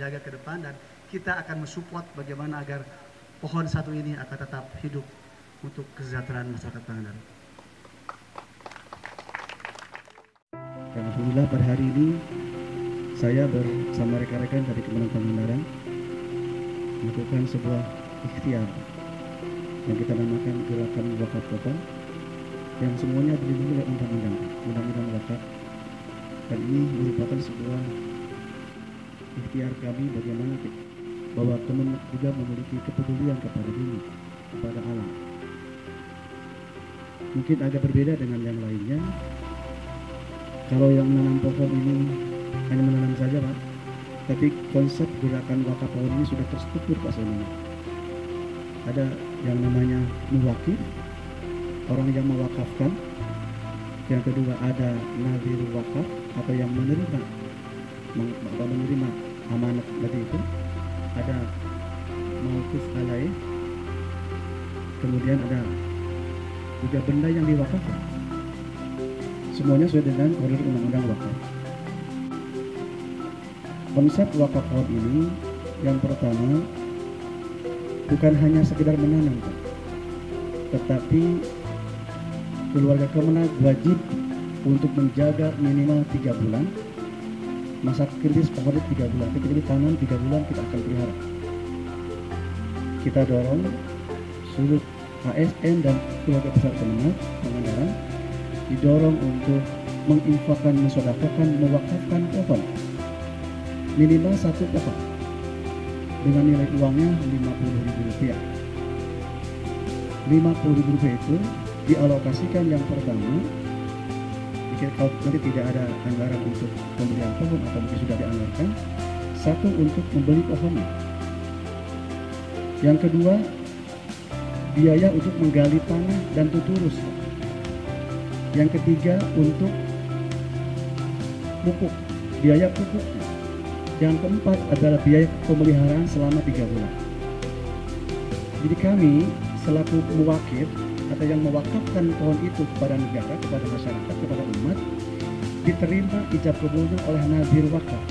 jaga ke depan, dan kita akan mensupport bagaimana agar pohon satu ini akan tetap hidup untuk kesejahteraan masyarakat Pangandaran. Dan alhamdulillah pada hari ini saya bersama rekan-rekan dari Kementerian Pangandaran melakukan sebuah ikhtiar yang kita namakan gerakan wakaf total, yang semuanya dilindungi oleh undang-undang wakaf, dan ini merupakan sebuah ikhtiar kami bagaimana bahwa Kementerian juga memiliki kepedulian kepada bumi, kepada alam. Mungkin agak berbeda dengan yang lainnya. Kalau yang menanam pohon ini hanya menanam saja, Pak, tapi konsep gerakan wakaf pohon ini sudah terstruktur, Pak Sonina. Ada yang namanya muwakif, orang yang mewakafkan. Yang kedua ada nadhir wakaf atau yang menerima amanat tadi itu. Ada mauquf alaih, kemudian ada juga benda yang diwakafkan. Semuanya sesuai dengan koridor undang-undang wakaf. Konsep wakaf pohon ini yang pertama bukan hanya sekedar menanam, tetapi keluarga Kemenag wajib untuk menjaga minimal 3 bulan. Masa kritis pohon 3 bulan, ketika ditanam 3 bulan kita akan pelihara. Kita dorong seluruh ASN dan keluarga besar Kemenag Pangandaran didorong untuk menginfakkan, mensedekahkan, mewakafkan pohon minimal 1 pohon dengan nilai uangnya Rp50.000. Rp50.000 itu dialokasikan yang pertama, kalau nanti tidak ada anggaran untuk pembelian pohon atau mungkin sudah dianggarkan, 1 untuk membeli pohonnya. Yang kedua, biaya untuk menggali tanah dan tuturus. Yang ketiga, untuk pupuk, biaya pupuknya. Yang keempat adalah biaya pemeliharaan selama 3 bulan. Jadi kami selaku muwakif atau yang mewakafkan pohon itu kepada negara, kepada masyarakat, kepada umat, diterima ijab kabulnya oleh nadhir wakaf.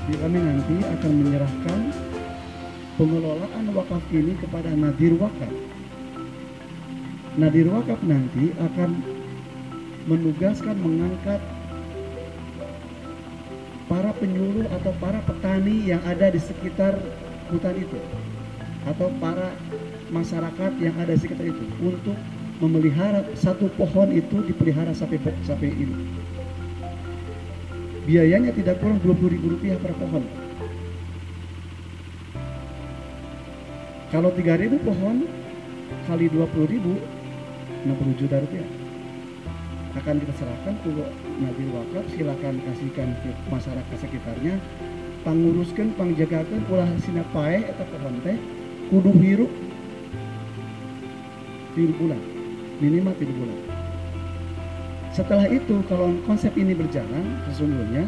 Jadi kami nanti akan menyerahkan pengelolaan wakaf ini kepada nadhir wakaf. Nadhir wakaf nanti akan menugaskan, mengangkat para penyuluh atau para petani yang ada di sekitar hutan itu, atau para masyarakat yang ada di sekitar itu, untuk memelihara 1 pohon itu, dipelihara sampai ini. Biayanya tidak kurang Rp20.000 per pohon. Kalau 3.000 pohon kali 20.000, Rp60 juta. Akan kita serahkan ke nadhir wakaf, silakan kasihkan ke masyarakat sekitarnya, panguruskan, pangjagakan, ulah sina pae eta pohon teh kudu hirup 3 bulan, minimal 3 bulan. Setelah itu, kalau konsep ini berjalan, sesungguhnya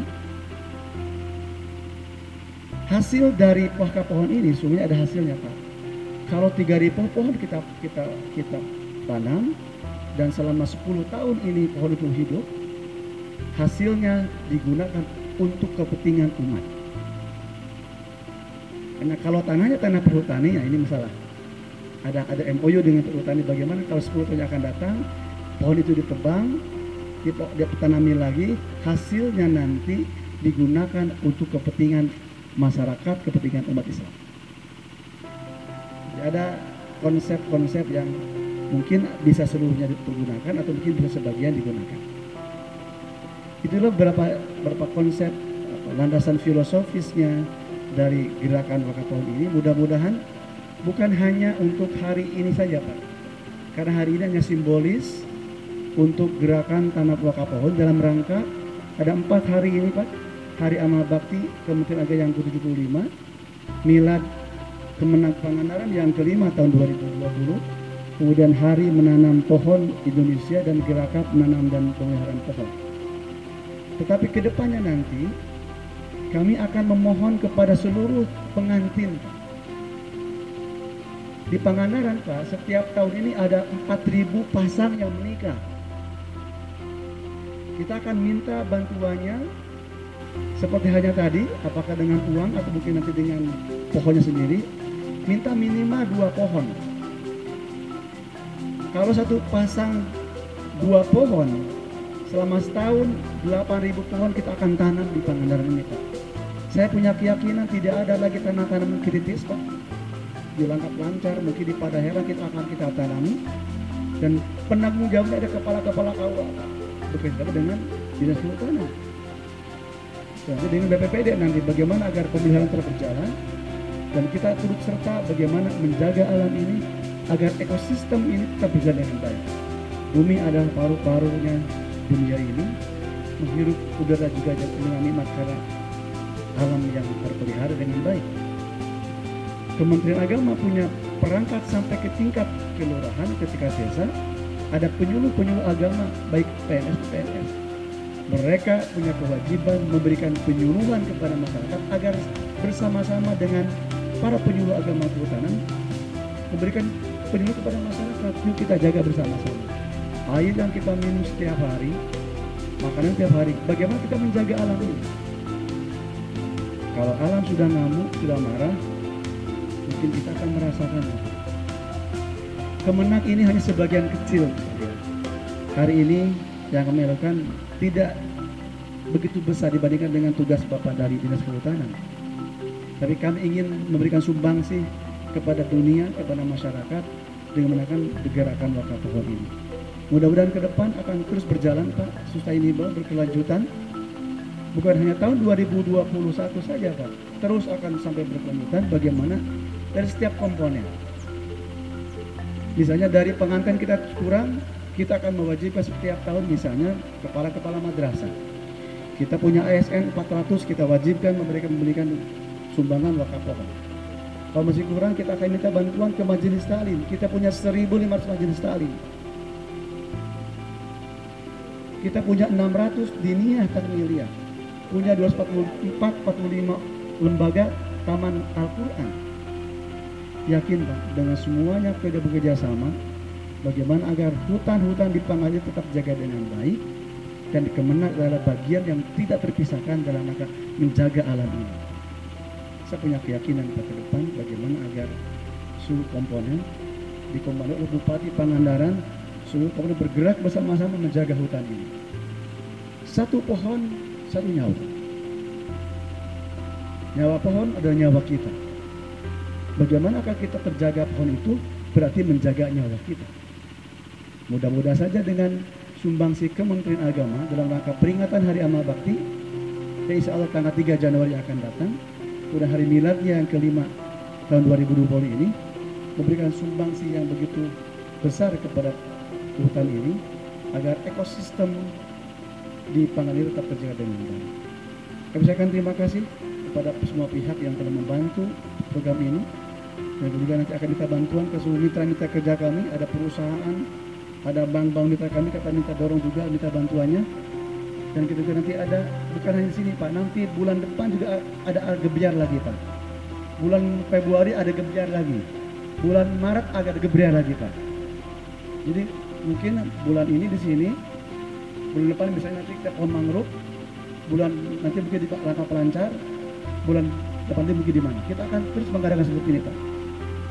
hasil dari wakaf pohon ini sesungguhnya ada hasilnya, Pak. Kalau 3.000 pohon kita tanam dan selama 10 tahun ini pohon itu hidup, hasilnya digunakan untuk kepentingan umat. Karena kalau tanahnya tanah perhutani, ya ini masalah. Ada MOU dengan perhutani, bagaimana kalau 10 tahun yang akan datang pohon itu ditebang, dia tanami lagi, hasilnya nanti digunakan untuk kepentingan masyarakat, kepentingan umat Islam. Jadi ada konsep-konsep yang mungkin bisa seluruhnya digunakan atau mungkin bisa sebagian digunakan. Itulah beberapa konsep landasan filosofisnya dari gerakan wakaf pohon ini. Mudah-mudahan bukan hanya untuk hari ini saja, Pak, karena hari ini hanya simbolis untuk gerakan tanam wakaf pohon dalam rangka ada 4 hari ini, Pak. Hari Amal Bakti Kementerian Agama yang ke-75, Milad Kemenag Pangandaran yang ke-5 tahun 2020, kemudian Hari Menanam Pohon Indonesia dan gerakan menanam dan pemeliharaan pohon. Tetapi kedepannya nanti kami akan memohon kepada seluruh pengantin di Pangandaran, Pak. Setiap tahun ini ada 4.000 pasang yang menikah. Kita akan minta bantuannya Seperti hanya tadi, apakah dengan uang atau mungkin nanti dengan pohonnya sendiri, minta minimal 2 pohon. Kalau satu pasang 2 pohon, selama setahun 8.000 pohon kita akan tanam di Pangandaran ini, Pak. Saya punya keyakinan tidak ada lagi tanam-tanaman kritis, Pak. Di Langkap Lancar, mungkin di Padaherang kita tanami, dan penanggung jawabnya ada kepala-kepala KUA, bekerja dengan Dinas Kehutanan. Jadi dengan BPPD nanti bagaimana agar pemeliharaan terus berjalan, dan kita turut serta bagaimana menjaga alam ini agar ekosistem ini tetap berjalan dengan baik. Bumi adalah paru-parunya dunia ini, menghirup udara juga dengan nikmat karena alam yang terpelihara dengan baik. Kementerian Agama punya perangkat sampai ke tingkat kelurahan, ketika desa ada penyuluh-penyuluh agama baik PNS. Mereka punya kewajiban memberikan penyuluhan kepada masyarakat agar bersama-sama dengan para penyuluh agama kehutanan memberikan penyuluh kepada masyarakat. Yuk kita jaga bersama-sama. Air yang kita minum setiap hari, makanan setiap hari, bagaimana kita menjaga alam ini? Kalau alam sudah ngamuk, sudah marah, mungkin kita akan merasakan. Kemenak ini hanya sebagian kecil. Hari ini yang kami lakukan tidak begitu besar dibandingkan dengan tugas Bapak dari Dinas Kehutanan. Tapi kami ingin memberikan sumbangsi kepada dunia, kepada masyarakat dengan menaikkan gerakan wakaf pohon ini. Mudah-mudahan ke depan akan terus berjalan, Pak, sustainable, berkelanjutan. Bukan hanya tahun 2021 saja, Pak. Terus akan sampai berkelanjutan bagaimana dari setiap komponen. Misalnya dari pengantin kita kurang, kita akan mewajibkan setiap tahun misalnya kepala-kepala madrasah. Kita punya ASN 400, kita wajibkan memberikan sumbangan wakaf pohon. Kalau masih kurang, kita akan minta bantuan ke majelis taklim. Kita punya 1.500 majelis taklim. Kita punya 600 diniyah takmiliyah. Punya 245 lembaga taman Al-Quran. Yakin, Pak, dengan semuanya kita bekerja sama, bagaimana agar hutan-hutan di Pangandaran tetap jaga dengan baik, dan Kemenak adalah bagian yang tidak terpisahkan dalam rangka menjaga alam ini. Saya punya keyakinan ke depan bagaimana agar seluruh komponen dikomando oleh Bupati Pangandaran, seluruh komponen bergerak bersama-sama menjaga hutan ini. Satu pohon, satu nyawa. Nyawa pohon adalah nyawa kita. Bagaimana agar kita terjaga pohon itu berarti menjaga nyawa kita. Mudah-mudahan saja dengan sumbangsi Kementerian Agama dalam rangka peringatan Hari Amal Bakti, dan insya Allah tanggal 3 Januari akan datang, udah hari miladnya yang kelima tahun 2020 ini, memberikan sumbangsi yang begitu besar kepada hutan ini, agar ekosistem di Pangandaran tetap terjaga dengan baik. Kami ucapkan terima kasih kepada semua pihak yang telah membantu program ini, dan juga nanti akan minta bantuan ke seluruh mitra-mitra kerja kami, ada perusahaan, ada bank-bank mitra kami, kita minta dorong juga, minta bantuannya. Dan kita juga nanti ada, bukan hanya di sini, Pak, nanti bulan depan juga ada gebiar lagi, Pak. Bulan Februari ada gebiar lagi, bulan Maret ada gebiar lagi, Pak. Jadi mungkin bulan ini di sini, bulan depan misalnya nanti kita pohon mangrove, bulan nanti mungkin di Langkap Lancar, bulan depan ini mungkin di mana. Kita akan terus mengadakan seperti ini, Pak.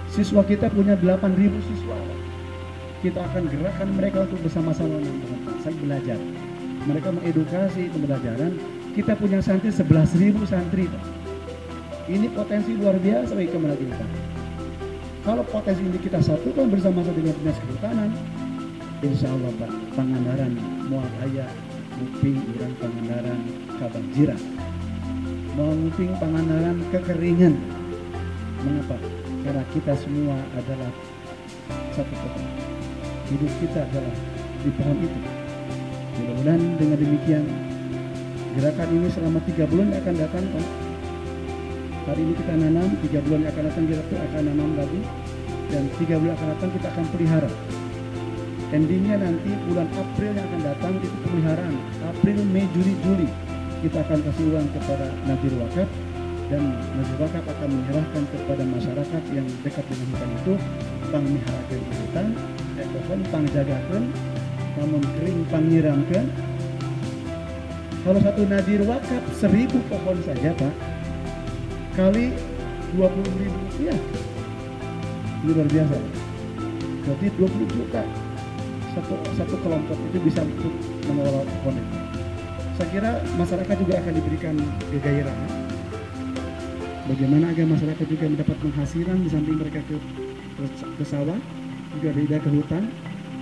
Siswa kita punya 8.000 siswa, Pak. Kita akan gerakan mereka untuk bersama-sama saling belajar. Mereka mengedukasi pembelajaran. Kita punya santri 11.000 santri, Pak. Ini potensi luar biasa bagi Kemenak kita. Kalau potensi ini kita satukan bersama-sama dengan Dinas Kehutanan, insya Allah, Pak, Pangandaran mual aya nguping urang Pangandaran kabanjiran, mau nguping Pangandaran kekeringan. Mengapa? Karena kita semua adalah satu pohon. Hidup kita adalah di pohon itu. Mudah-mudahan dengan demikian gerakan ini selama 3 bulan yang akan datang, Pak. Hari ini kita nanam, 3 bulan yang akan datang kita akan nanam lagi, dan 3 bulan akan datang kita akan pelihara. Endingnya nanti bulan April yang akan datang itu pemeliharaan. April, Mei, Juni, Juli kita akan kasih uang kepada Nadir Wakaf, dan Nadir Wakaf akan menyerahkan kepada masyarakat yang dekat dengan hutan itu, pangmiharakeun hutan, pohon pangjagakeun, namun kering pangnyiramkeun, Kalau satu nadir wakaf 1000 pohon saja Pak, kali 20.000 rupiah, ini luar biasa. Berarti 20 juta satu kelompok itu bisa untuk mengelola pohon itu. Saya kira masyarakat juga akan diberikan kegairahan. Bagaimana agar masyarakat juga mendapat penghasilan di samping mereka ke sawah, juga tidak ke hutan,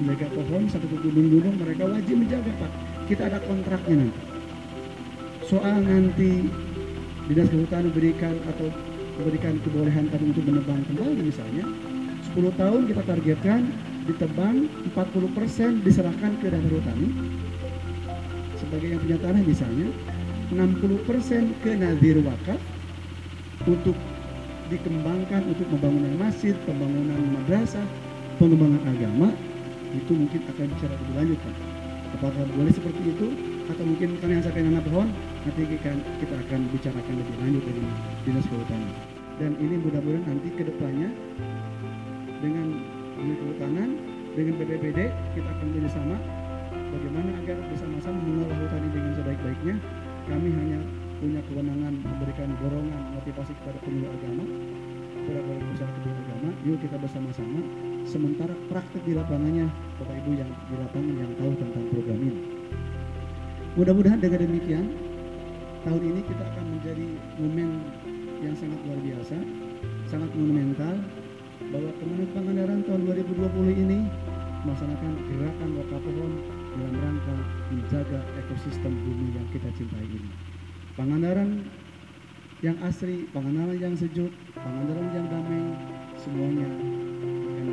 menjaga pohon, satu ke gunung-gunung, mereka wajib menjaga Pak. Kita ada kontraknya nanti. Soal nanti dinas kehutanan memberikan kebolehan tadi untuk menebang kembali misalnya, 10 tahun kita targetkan ditebang 40% diserahkan ke daerah hutani sebagai yang punya tanah misalnya, 60% ke nazir wakaf untuk dikembangkan untuk pembangunan masjid, pembangunan madrasah, pengembangan agama. Itu mungkin akan bicara lebih lanjut Pak. Apakah boleh seperti itu atau mungkin karena yang saya nanam pohon nanti kita akan bicarakan lebih lanjut dengan dinas kehutanan. Dan ini mudah-mudahan nanti kedepannya dengan dinas kehutanan, dengan BPBD kita akan bersama bagaimana agar bersama-sama mengelola hutan ini dengan sebaik-baiknya. Kami hanya punya kewenangan memberikan dorongan motivasi kepada penyuluh agama, kepada pusat penyuluh agama. Yuk kita bersama-sama. Sementara praktek di lapangannya Bapak Ibu yang di lapangan yang tahu tentang program ini. Mudah-mudahan dengan demikian tahun ini kita akan menjadi momen yang sangat luar biasa, sangat monumental, bahwa Kemenhub Pangandaran tahun 2020 ini melaksanakan gerakan wakaf pohon dalam rangka menjaga ekosistem bumi yang kita cintai ini. Pangandaran yang asri, Pangandaran yang sejuk, Pangandaran yang damai, semuanya akan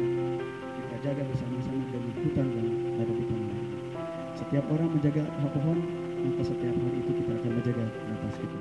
kita jaga bersama-sama dengan hutan yang ada di Pangandaran. Setiap orang menjaga pohon, maka setiap hari itu kita akan menjaga nafas kita.